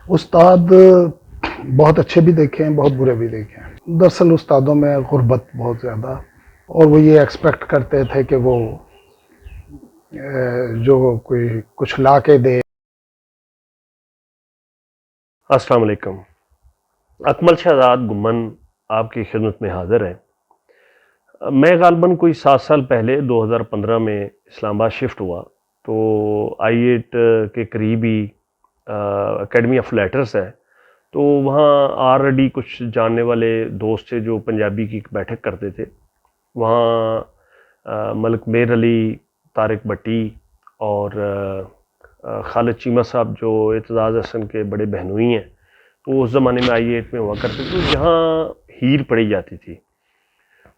استاد بہت اچھے بھی دیکھے ہیں، بہت برے بھی دیکھے ہیں. دراصل استادوں میں غربت بہت زیادہ، اور وہ یہ ایکسپیکٹ کرتے تھے کہ وہ جو کوئی کچھ لا کے دے. السلام علیکم. اکمل شہزاد گمن آپ کی خدمت میں حاضر ہے. میں غالباً کوئی 7 سال پہلے 2015 میں اسلام آباد شفٹ ہوا تو I8 کے قریب ہی اکیڈمی آف لیٹرز ہے، تو وہاں آلریڈی کچھ جاننے والے دوست تھے جو پنجابی کی بیٹھک کرتے تھے. وہاں ملک میر علی، طارق بٹی اور خالد چیمہ صاحب جو اعتزاز احسن کے بڑے بہنوئی ہیں، تو اس زمانے میں I8 میں ہوا کرتے تھے. جہاں ہیر پڑھی جاتی تھی،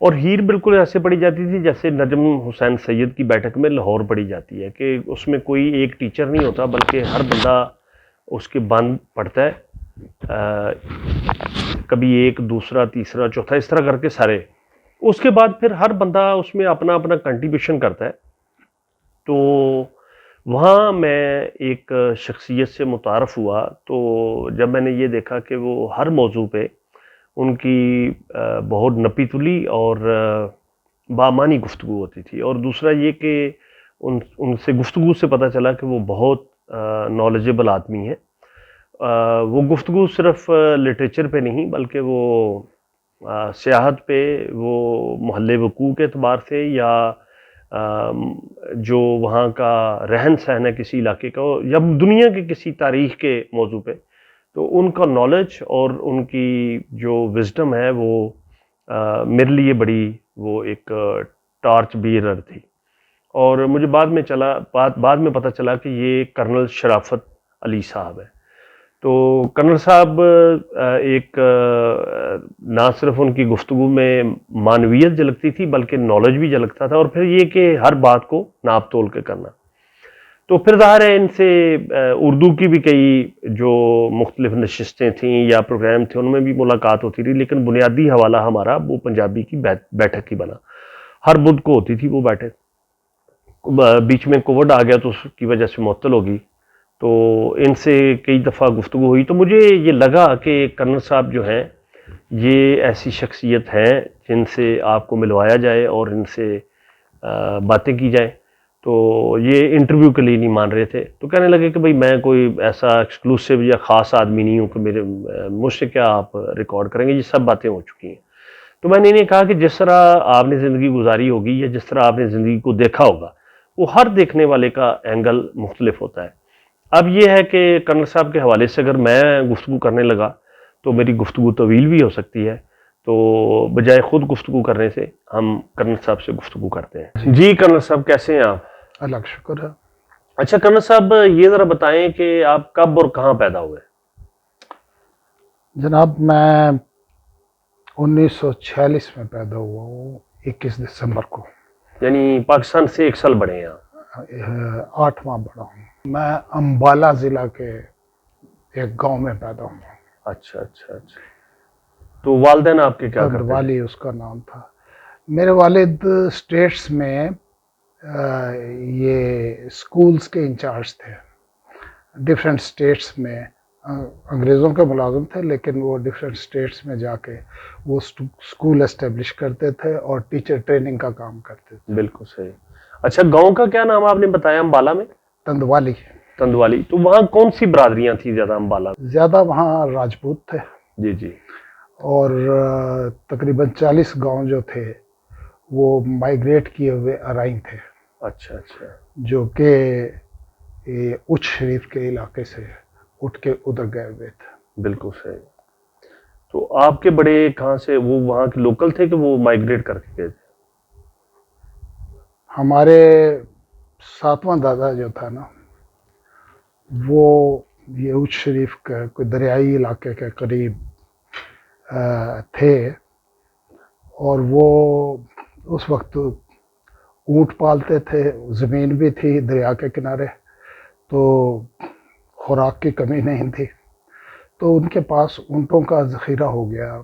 اور ہیر بالکل ایسے پڑھی جاتی تھی جیسے نجم حسین سید کی بیٹھک میں لاہور پڑھی جاتی ہے، کہ اس میں کوئی ایک ٹیچر نہیں ہوتا بلکہ ہر بندہ اس کے بند پڑھتا ہے. کبھی ایک، دوسرا، تیسرا، چوتھا، اس طرح کر کے سارے. اس کے بعد پھر ہر بندہ اس میں اپنا اپنا کنٹریبیوشن کرتا ہے. تو وہاں میں ایک شخصیت سے متعارف ہوا، تو جب میں نے یہ دیکھا کہ وہ ہر موضوع پہ ان کی بہت نپی تلی اور بامانی گفتگو ہوتی تھی، اور دوسرا یہ کہ ان سے گفتگو سے پتہ چلا کہ وہ بہت نالجبل آدمی ہیں. وہ گفتگو صرف لٹریچر پہ نہیں بلکہ وہ سیاحت پہ، وہ محل وقوع کے اعتبار سے، یا جو وہاں کا رہن سہن ہے کسی علاقے کا، یا دنیا کے کسی تاریخ کے موضوع پہ، تو ان کا نالج اور ان کی جو وزڈم ہے وہ میرے لیے بڑی وہ ایک ٹارچ بیرر تھی. اور مجھے بعد میں پتہ چلا کہ یہ کرنل شرافت علی صاحب ہے. تو کرنل صاحب ایک نہ صرف ان کی گفتگو میں معنویت جھلکتی تھی بلکہ نالج بھی جھلکتا تھا، اور پھر یہ کہ ہر بات کو ناپ تول کے کرنا. تو پھر ظاہر ہے ان سے اردو کی بھی کئی جو مختلف نشستیں تھیں یا پروگرام تھے ان میں بھی ملاقات ہوتی رہی، لیکن بنیادی حوالہ ہمارا وہ پنجابی کی بیٹھک ہی بنا. ہر بدھ کو ہوتی تھی وہ بیٹھک. بیچ میں کووڈ آ گیا تو اس کی وجہ سے معطل ہوگی، تو ان سے کئی دفعہ گفتگو ہوئی. تو مجھے یہ لگا کہ کرنل صاحب جو ہیں یہ ایسی شخصیت ہیں جن سے آپ کو ملوایا جائے اور ان سے باتیں کی جائیں. تو یہ انٹرویو کے لیے نہیں مان رہے تھے، تو کہنے لگے کہ بھئی میں کوئی ایسا ایکسکلوسیو یا خاص آدمی نہیں ہوں کہ مجھ سے کیا آپ ریکارڈ کریں گے، یہ سب باتیں ہو چکی ہیں. تو میں نے انہیں کہا کہ جس طرح آپ نے زندگی گزاری ہوگی یا جس طرح آپ نے زندگی کو دیکھا ہوگا، وہ ہر دیکھنے والے کا اینگل مختلف ہوتا ہے. اب یہ ہے کہ کرنل صاحب کے حوالے سے اگر میں گفتگو کرنے لگا تو میری گفتگو طویل بھی ہو سکتی ہے، تو بجائے خود گفتگو کرنے سے ہم کرنل صاحب سے گفتگو کرتے ہیں. جی کرنل صاحب، کیسے ہیں آپ؟ اللہ کا شکر ہے. اچھا کرنل صاحب، یہ ذرا بتائیں کہ آپ کب اور کہاں پیدا ہوئے؟ جناب میں 1946 میں پیدا ہوا ہوں، 21 دسمبر کو. یعنی پاکستان سے 1 سال بڑے ہیں آپ؟ 8 ماہ بڑا ہوں. میں امبالہ ضلع کے ایک گاؤں میں پیدا ہوں. اچھا اچھا اچھا. تو والدین آپ کے کیا کرتے ہیں؟ والی اس کا نام تھا. میرے والد اسٹیٹس میں یہ سکولز کے انچارج تھے. ڈفرینٹ اسٹیٹس میں انگریزوں کے ملازم تھے، لیکن وہ ڈفرینٹ اسٹیٹس میں جا کے وہ سکول اسٹیبلش کرتے تھے اور ٹیچر ٹریننگ کا کام کرتے تھے. بالکل صحیح. اچھا، گاؤں کا کیا نام آپ نے بتایا؟ امبالہ میں؟ تندوالی. تندوالی. تو وہاں کون سی برادریاں تھیں زیادہ امبالہ میں؟ زیادہ وہاں راجپوت تھے. جی جی. اور تقریباً 40 گاؤں جو تھے وہ مائیگریٹ کیے ہوئے ارائن تھے. اچھا اچھا. جو کہ اچ شریف کے علاقے سے اٹھ کے ادھر گئے ہوئے تھے. بالکل صحیح. تو آپ کے بڑے کہاں سے، وہ وہاں کے لوکل تھے کہ وہ مائیگریٹ کر کے گئے تھے؟ ہمارے 7واں دادا جو تھا نا، وہ یہ اچ شریف کے کوئی دریائی علاقے کے قریب تھے، اور وہ اس وقت اونٹ پالتے تھے. زمین بھی تھی دریا کے کنارے، تو خوراک کی کمی نہیں تھی. تو ان کے پاس اونٹوں کا ذخیرہ ہو گیا،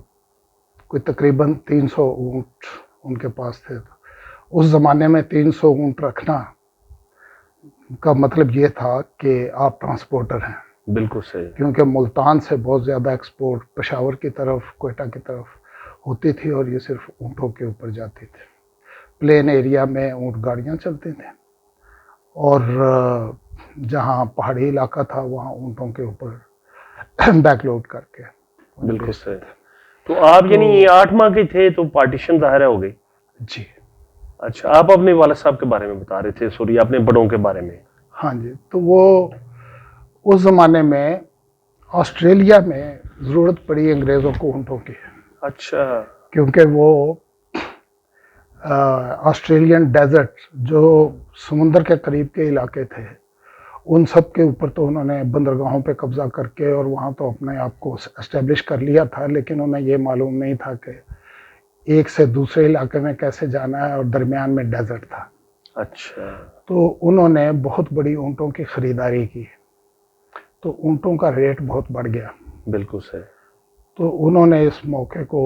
کوئی تقریباً 300 اونٹ ان کے پاس تھے. اس زمانے میں 300 اونٹ رکھنا کا مطلب یہ تھا کہ آپ ٹرانسپورٹر ہیں. بالکل صحیح. کیونکہ ملتان سے بہت زیادہ ایکسپورٹ پشاور کی طرف کوئٹہ کی طرف ہوتی تھی اور یہ صرف اونٹوں کے اوپر جاتی تھی. پلین ایریا میں اونٹ گاڑیاں چلتی تھیں اور جہاں پہاڑی علاقہ تھا وہاں اونٹوں کے اوپر بیک لوڈ کر کے. بالکل صحیح. تو آپ یعنی 8 ماہ کے تھے تو پارٹیشن ظاہر ہو گئی. جی. اچھا, آپ اپنے والد صاحب کے بارے میں بتا رہے تھے, سوری اپنے بڑوں کے بارے میں. ہاں جی, تو وہ اس زمانے میں آسٹریلیا میں ضرورت پڑی انگریزوں کو اونٹوں کی. اچھا. کیونکہ وہ آسٹریلین ڈیزرٹ جو سمندر کے قریب کے علاقے تھے ان سب کے اوپر تو انہوں نے بندرگاہوں پہ قبضہ کر کے اور وہاں تو اپنے آپ کو اسٹیبلش کر لیا تھا, لیکن انہیں یہ معلوم نہیں تھا کہ ایک سے دوسرے علاقے میں کیسے جانا ہے اور درمیان میں ڈیزرٹ تھا. اچھا. تو انہوں نے بہت بڑی اونٹوں کی خریداری کی تو اونٹوں کا ریٹ بہت بڑھ گیا. بالکل صحیح. تو انہوں نے اس موقع کو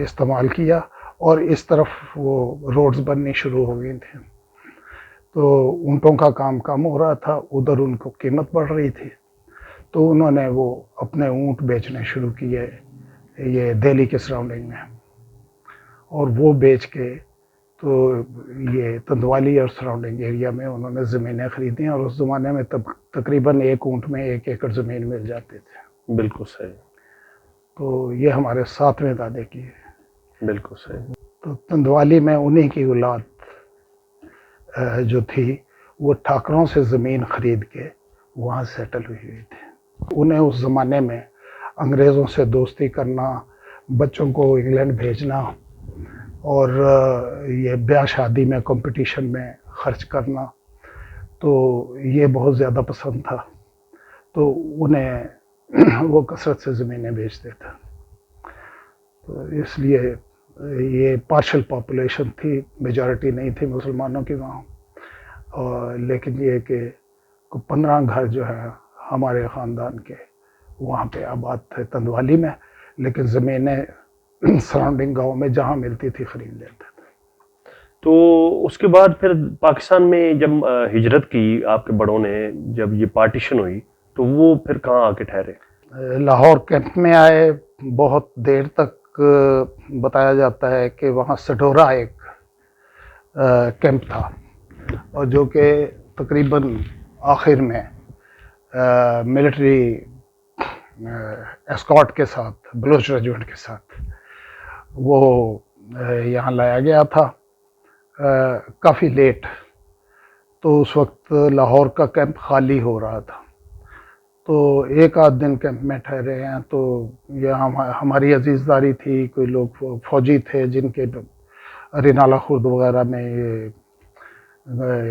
استعمال کیا اور اس طرف وہ روڈز بننی شروع ہو گئی تھیں. تو اونٹوں کا کام کم ہو رہا تھا, ادھر ان کو قیمت بڑھ رہی تھی, تو انہوں نے وہ اپنے اونٹ بیچنے شروع کیے یہ دہلی کے سراؤنڈنگ میں, اور وہ بیچ کے تو یہ تندوالی اور سراؤنڈنگ ایریا میں انہوں نے زمینیں خریدیں اور اس زمانے میں تقریباً ایک اونٹ میں 1 ایکڑ زمین مل جاتی تھی. بالکل صحیح. تو یہ ہمارے 7ویں دادے کی ہے. بالکل صحیح. تو تندوالی میں انہی کی اولاد جو تھی وہ ٹھاکروں سے زمین خرید کے وہاں سیٹل ہوئی تھی. انہیں اس زمانے میں انگریزوں سے دوستی کرنا, بچوں کو انگلینڈ بھیجنا اور یہ بیاہ شادی میں کمپٹیشن میں خرچ کرنا تو یہ بہت زیادہ پسند تھا. تو انہیں وہ کثرت سے زمینیں بیچتے تھے. تو اس لیے یہ پارشل پاپولیشن تھی, میجارٹی نہیں تھی مسلمانوں کی وہاں, اور لیکن یہ کہ 15 گھر جو ہے ہمارے خاندان کے وہاں پہ آباد تھے تندوالی میں, لیکن زمینیں سراؤنڈنگ گاؤں میں جہاں ملتی تھی خرید لیتے تھے. تو اس کے بعد پھر پاکستان میں جب ہجرت کی آپ کے بڑوں نے, جب یہ پارٹیشن ہوئی تو وہ پھر کہاں آ کے ٹھہرے؟ لاہور کیمپ میں آئے. بہت دیر تک بتایا جاتا ہے کہ وہاں سٹورا ایک کیمپ تھا اور جو کہ تقریباً آخر میں ملٹری اسکارٹ کے ساتھ, بلوچ ریجمنٹ کے ساتھ وہ یہاں لایا گیا تھا کافی لیٹ. تو اس وقت لاہور کا کیمپ خالی ہو رہا تھا, تو 1 آدھ دن کیمپ میں ٹھہرے ہیں. تو یہ ہماری عزیزداری تھی, کوئی لوگ فوجی تھے جن کے رینالہ خرد وغیرہ میں یہ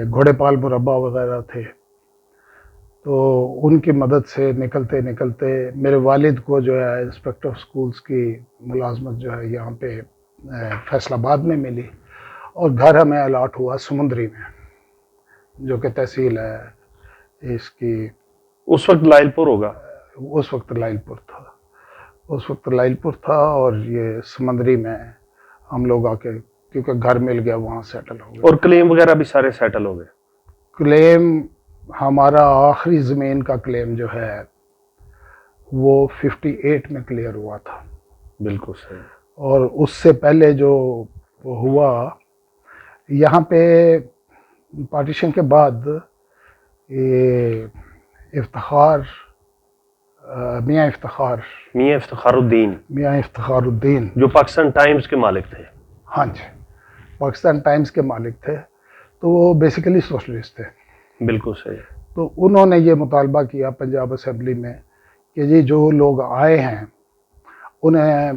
گھوڑے پال مربع وغیرہ تھے, تو ان کی مدد سے نکلتے نکلتے میرے والد کو جو ہے انسپیکٹر آف سکولز کی ملازمت جو ہے یہاں پہ فیصل آباد میں ملی, اور گھر ہمیں الاٹ ہوا سمندری میں جو کہ تحصیل ہے اس کی. اس وقت لائل پور ہوگا. اس وقت لائل پور تھا, اس وقت لائل پور تھا, اور یہ سمندری میں ہم لوگ آ کے کیونکہ گھر مل گیا وہاں سیٹل ہو گئے. اور کلیم وغیرہ بھی سارے سیٹل ہو گئے؟ کلیم ہمارا آخری زمین کا کلیم جو ہے وہ 58 میں کلیئر ہوا تھا. بالکل صحیح. اور اس سے پہلے جو ہوا یہاں پہ پارٹیشن کے بعد یہ افتخار میاں افتخار الدین جو پاکستان ٹائمز کے مالک تھے. ہاں جی, پاکستان ٹائمز کے مالک تھے. تو وہ بیسیکلی سوشلسٹ تھے. بالکل صحیح. تو انہوں نے یہ مطالبہ کیا پنجاب اسمبلی میں کہ جی جو لوگ آئے ہیں انہیں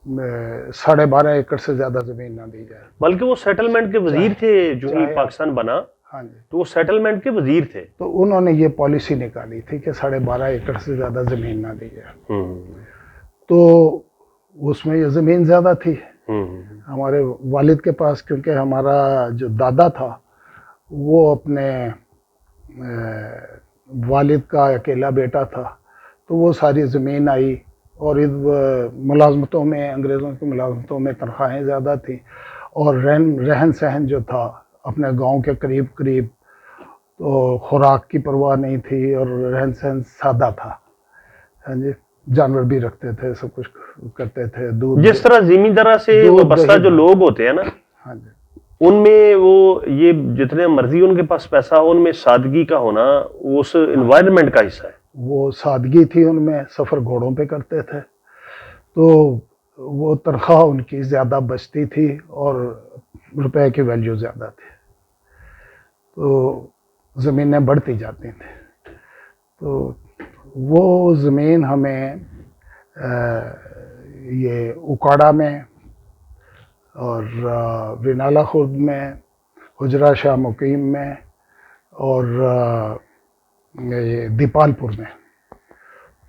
12.5 ایکڑ سے زیادہ زمین نہ دی جائے. بلکہ وہ سیٹلمنٹ کے وزیر تھے جو ہی پاکستان بنا. ہاں جی, تو وہ سیٹلمنٹ کے وزیر تھے. تو انہوں نے یہ پالیسی نکالی تھی کہ 12.5 ایکڑ سے زیادہ زمین نہ دی جائے. تو اس میں یہ زمین زیادہ تھی ہمارے والد کے پاس, کیونکہ ہمارا جو دادا تھا وہ اپنے والد کا اکیلا بیٹا تھا, تو وہ ساری زمین آئی, اور ملازمتوں میں انگریزوں کی ملازمتوں میں تنخواہیں زیادہ تھیں, اور رہن سہن جو تھا اپنے گاؤں کے قریب قریب تو خوراک کی پرواہ نہیں تھی اور رہن سہن سادہ تھا. ہاں جی, جانور بھی رکھتے تھے, سب کچھ کرتے تھے. دودھ جس طرح زمیندارہ سے وابستہ جو لوگ ہوتے ہیں نا, ہاں جی, ان میں وہ یہ جتنے مرضی ان کے پاس پیسہ ہو, ان میں سادگی کا ہونا اس انوائرمنٹ کا حصہ ہے. وہ سادگی تھی ان میں. سفر گھوڑوں پہ کرتے تھے تو وہ تنخواہ ان کی زیادہ بچتی تھی اور روپے کی ویلیو زیادہ تھی, تو زمینیں بڑھتی جاتی تھیں. تو وہ زمین ہمیں یہ اکاڑا میں اور رینالہ خرد میں, حجرہ شاہ مقیم میں اور یہ دیپال پور میں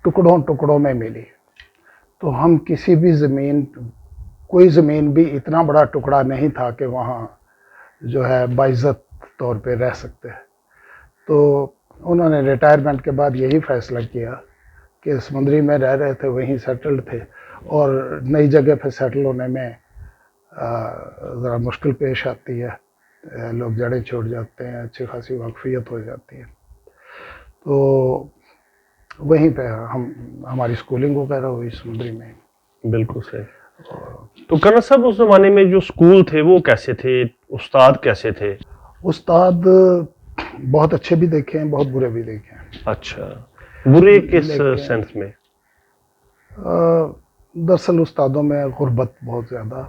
ٹکڑوں ٹکڑوں میں ملی. تو ہم کسی بھی زمین, کوئی زمین بھی اتنا بڑا ٹکڑا نہیں تھا کہ وہاں جو ہے باعزت طور پہ رہ سکتے. تو انہوں نے ریٹائرمنٹ کے بعد یہی فیصلہ کیا کہ سمندری میں رہ رہے تھے, وہیں سیٹلڈ تھے, اور نئی جگہ پہ سیٹل ہونے میں ذرا مشکل پیش آتی ہے, لوگ جڑیں چھوڑ جاتے ہیں, اچھی خاصی واقفیت ہو جاتی ہے. تو وہیں پہ ہماری اسکولنگ وغیرہ ہوئی سمندری میں. بالکل صحیح. تو کرنل صاحب اس زمانے میں جو اسکول تھے وہ کیسے تھے, استاد کیسے تھے؟ استاد بہت اچھے بھی دیکھے ہیں, بہت برے بھی دیکھے ہیں. اچھا, برے کس سینس میں؟ دراصل استادوں میں غربت بہت زیادہ,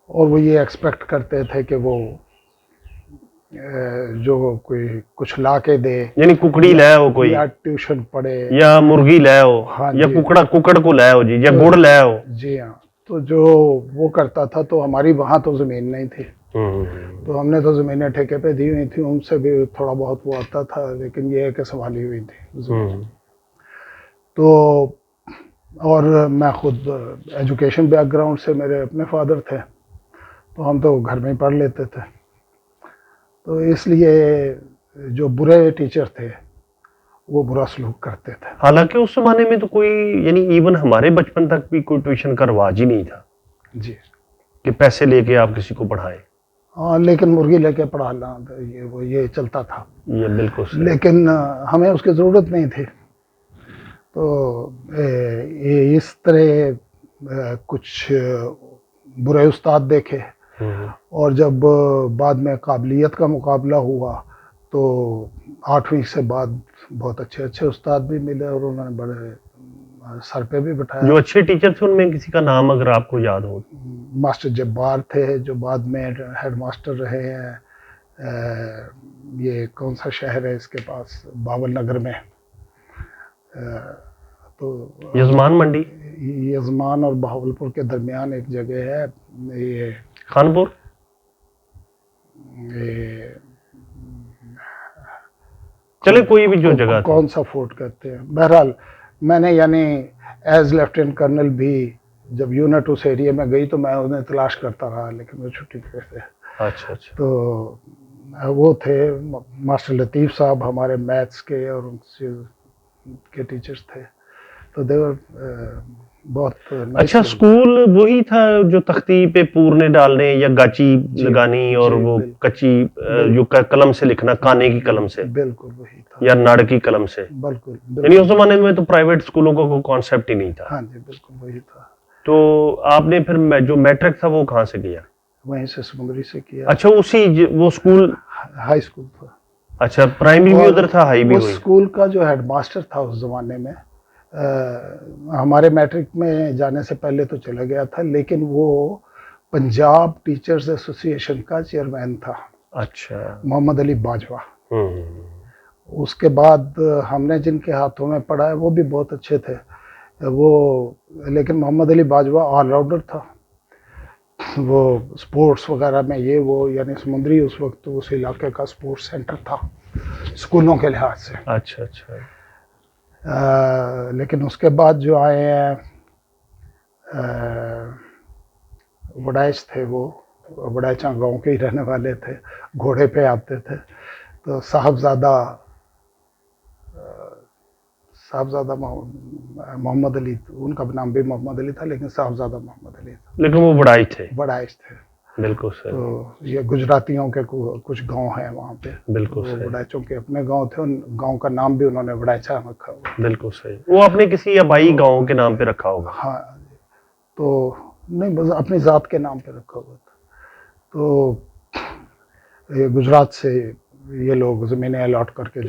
اور وہ یہ ایکسپیکٹ کرتے تھے کہ وہ جو کوئی کچھ لا کے دے, یعنی ککڑی لے آؤ کوئی, یا ٹیوشن پڑھے, یا مرغی لے آؤ, یا ککڑ کو لے آؤ جی, یا گڑ لے آؤ. جی ہاں. تو جو وہ کرتا تھا, تو ہماری وہاں تو زمین نہیں تھی, تو ہم نے تو زمینیں ٹھیکے پہ دی ہوئی تھیں, ان سے بھی تھوڑا بہت وہ آتا تھا, لیکن یہ ہے کہ سنبھالی ہوئی تھی. تو اور میں خود ایجوکیشن بیک گراؤنڈ سے, میرے اپنے فادر تھے, تو ہم تو گھر میں ہی پڑھ لیتے تھے. تو اس لیے جو برے ٹیچر تھے وہ برا سلوک کرتے تھے. حالانکہ اس زمانے میں تو کوئی, یعنی ایون ہمارے بچپن تک بھی کوئی ٹیوشن کا رواج ہی نہیں تھا جی, کہ پیسے لے کے آپ کسی کو پڑھائیں. ہاں, لیکن مرغی لے کے پڑھانا یہ چلتا تھا. یہ بالکل صحیح. لیکن ہمیں اس کی ضرورت نہیں تھی. تو اس طرح کچھ برے استاد دیکھے, اور جب بعد میں قابلیت کا مقابلہ ہوا تو 8ویں سے بعد بہت اچھے اچھے استاد بھی ملے, اور انہوں نے بڑے سر پہ بھی بٹھایا. جو اچھے ٹیچر تھے ان میں کسی کا نام اگر آپ کو یاد ہو؟ ماسٹر جبار تھے, جو بعد میں ہیڈ ماسٹر رہے ہیں. یہ کون سا شہر ہے اس کے پاس, باول نگر میں, تو یزمان منڈی, یزمان اور بہاولپور کے درمیان ایک جگہ ہے, یہ خانپور, چلے کوئی بھی جو جگہ تھی. کون سا فورٹ کہتے ہیں. بہرحال میں نے یعنی ایز لیفٹیننٹ کرنل بھی جب یونٹ اس ایریے میں گئی تو میں انہیں تلاش کرتا رہا, لیکن وہ چھٹی پہ تھے. اچھا اچھا. تو وہ تھے ماسٹر لطیف صاحب, ہمارے میتھس کے اور ان کے ٹیچرز تھے. تو دیور بہت. اچھا, اسکول وہی تھا جو تختی پہ پورنے ڈالنے یا گاچی لگانی, اور وہ کچی جو قلم سے لکھنا, کانے کی قلم سے, بالکل وہی تھا, یا ناڑ کی قلم سے. بالکل. یعنی اس زمانے میں تو پرائیویٹ اسکولوں کا کوئی کانسیپٹ ہی نہیں تھا. ہاں جی, بالکل وہی تھا. تو آپ نے پھر جو میٹرک تھا وہ کہاں سے کیا؟ وہیں سے سمندری سے کیا. اچھا, اسی وہ اسکول ہائی اسکول تھا. اچھا, پرائمری بھی ادھر تھا, ہائی بھی اس ہوئی. اسکول کا جو ہیڈ ماسٹر تھا اس زمانے میں, ہمارے میٹرک میں جانے سے پہلے تو چلا گیا تھا, لیکن وہ پنجاب ٹیچرز ایسوسی ایشن کا چیئرمین تھا. اچھا, محمد علی باجوہ. اس کے بعد ہم نے جن کے ہاتھوں میں پڑھا ہے وہ بھی بہت اچھے تھے وہ, لیکن محمد علی باجوہ آل راؤنڈر تھا. وہ سپورٹس وغیرہ میں یہ وہ, یعنی سمندری اس وقت اس علاقے کا سپورٹس سینٹر تھا اسکولوں کے لحاظ سے. اچھا اچھا. لیکن اس کے بعد جو آئے ہیں وڈائچ تھے, وہ وڈائچاں گاؤں کے ہی رہنے والے تھے, گھوڑے پہ آتے تھے. تو صاحبزادہ محمد علی, ان کا نام بھی محمد علی تھا, لیکن صاحبزادہ محمد علی تھا. لیکن وہ وڈائچ تھے. وڈائچ تھے. بالکل صحیح. تو یہ گجراتیوں کے کچھ گاؤں ہیں وہاں پہ. بالکل صحیح. وڈائچوں کے اپنے گاؤں تھے, ان گاؤں کا نام بھی انہوں نے وڈائچا رکھا ہوا. بالکل صحیح. وہ اپنے کسی آبائی گاؤں کے نام پہ رکھا ہوگا. ہاں تو نہیں, بس اپنی ذات کے نام پہ رکھا ہوا تھا. تو یہ گجرات سے یہ لوگ زمینیں الاٹ کر کے